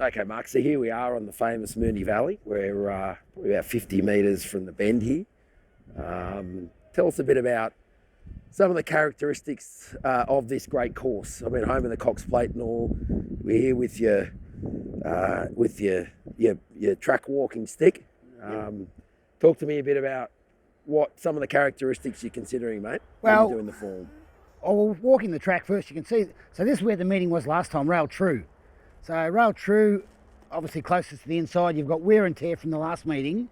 Okay, Mark, so here we are on the famous Moonee Valley. We're probably about 50 metres from the bend here. Tell us a bit about some of the characteristics of this great course. I mean, home in the Cox Plate and all. We're here with your track walking stick. Talk to me a bit about what some of the characteristics you're considering, mate, when Well, you're doing the form. I'll walking the track first. You can see, so this is where the meeting was last time, rail true. So rail true, obviously closest to the inside. You've got wear and tear from the last meeting,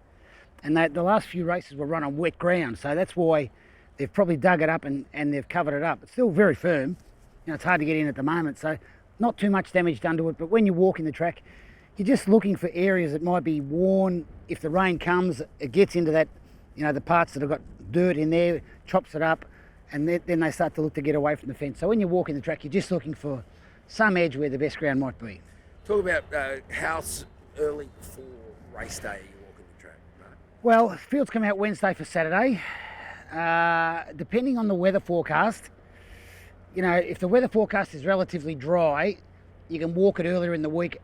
and the last few races were run on wet ground. So that's why they've probably dug it up and they've covered it up. It's still very firm. You know, it's hard to get in at the moment, so not too much damage done to it. But when you're walking the track, you're just looking for areas that might be worn. If the rain comes, it gets into that, you know, the parts that have got dirt in there, chops it up, and then they start to look to get away from the fence. So when you're walking the track, you're just looking for some edge where the best ground might be. Talk about how early before race day you're walking the track, mate. Well, fields come out Wednesday for Saturday. Depending on the weather forecast, you know, if the weather forecast is relatively dry, you can walk it earlier in the week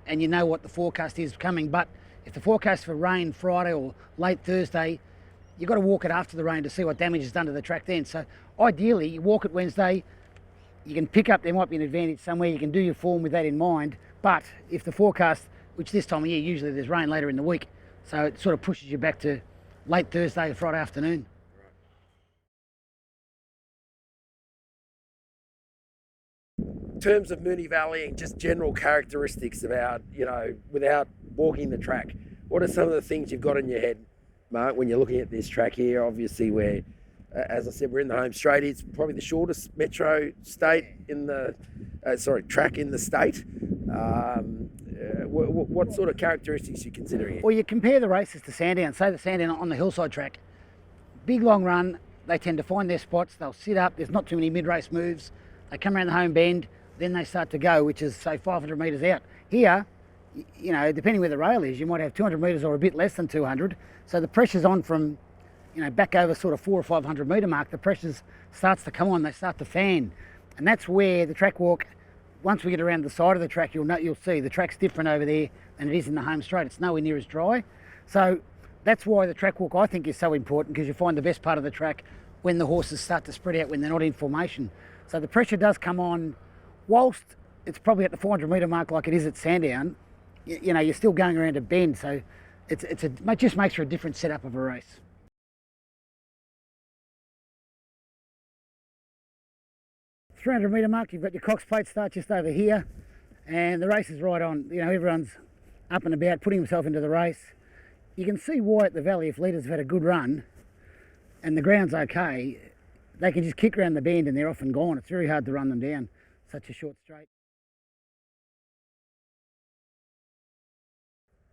and you know what the forecast is coming. But if the forecast for rain Friday or late Thursday, you've got to walk it after the rain to see what damage is done to the track then. So ideally, you walk it Wednesday, you can pick up, there might be an advantage somewhere, you can do your form with that in mind. But if the forecast, which this time of year, usually there's rain later in the week, so it sort of pushes you back to late Thursday or Friday afternoon. In terms of Moonee Valley and just general characteristics about, you know, without walking the track, what are some of the things you've got in your head, Mark, when you're looking at this track here? Obviously, where, as I said, we're in the home straight. It's probably the shortest metro state in the, track in the state. What sort of characteristics are you considering here? Well, you compare the races to Sandown. Say the Sandown on the hillside track, big long run. They tend to find their spots. They'll sit up. There's not too many mid-race moves. They come around the home bend, then they start to go, which is say 500 metres out. Here, you know, depending where the rail is, you might have 200 metres or a bit less than 200. So the pressure's on from, you know, back over sort of 400 or 500 metre mark. The pressure starts to come on. They start to fan, and that's where the track walk. Once we get around the side of the track, you'll see the track's different over there than it is in the home straight. It's nowhere near as dry. So that's why the track walk, I think, is so important, because you find the best part of the track when the horses start to spread out, when they're not in formation. So the pressure does come on, whilst it's probably at the 400 metre mark like it is at Sandown. You know, you're still going around a bend, so it just makes for a different setup of a race. The 300 metre mark, you've got your Cox Plate start just over here, and the race is right on. You know, everyone's up and about, putting himself into the race. You can see why at the Valley, if leaders have had a good run and the ground's okay, they can just kick around the bend and they're off and gone. It's very hard to run them down, such a short straight.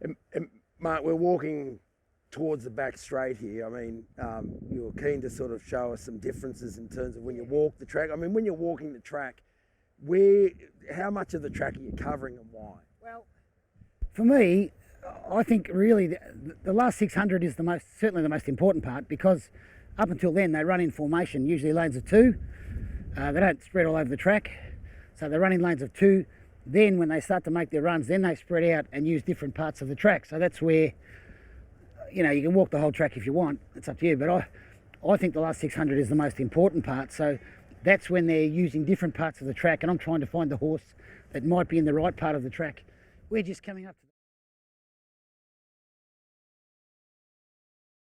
And Mark, we're walking towards the back straight here. I mean, you're keen to sort of show us some differences in terms of when you walk the track. I mean, when you're walking the track, how much of the track are you covering and why? Well, for me, I think really the last 600 is certainly the most important part, because up until then they run in formation, usually lanes of two. They don't spread all over the track, so they run in lanes of two. Then when they start to make their runs, then they spread out and use different parts of the track. So that's where, you know, you can walk the whole track if you want. It's up to you. But I think the last 600 is the most important part. So that's when they're using different parts of the track, and I'm trying to find the horse that might be in the right part of the track. We're just coming up to